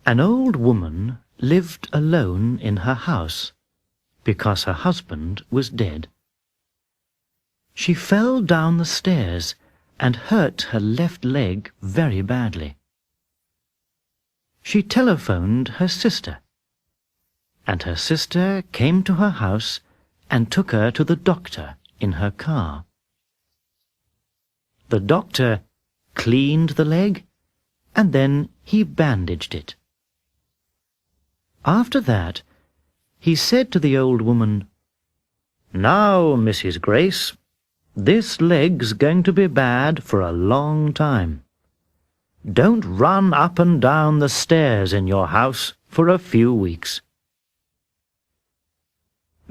An old woman lived alone in her house because her husband was dead. She fell down the stairs and hurt her left leg very badly. She telephoned her sister, and her sister came to her house and took her to the doctor in her car. The doctor cleaned the leg, and then he bandaged it. After that, he said to the old woman, "Now, Mrs. Grace, this leg's going to be bad for a long time. Don't run up and down the stairs in your house for a few weeks."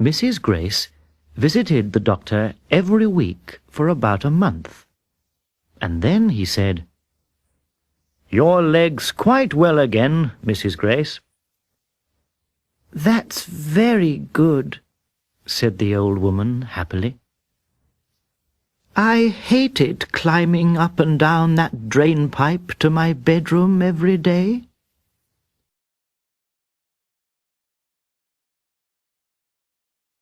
Mrs. Grace visited the doctor every week for about a month, and then he said, "Your leg's quite well again, Mrs. Grace." "That's very good," said the old woman happily. "I hated climbing up and down that drain pipe to my bedroom every day.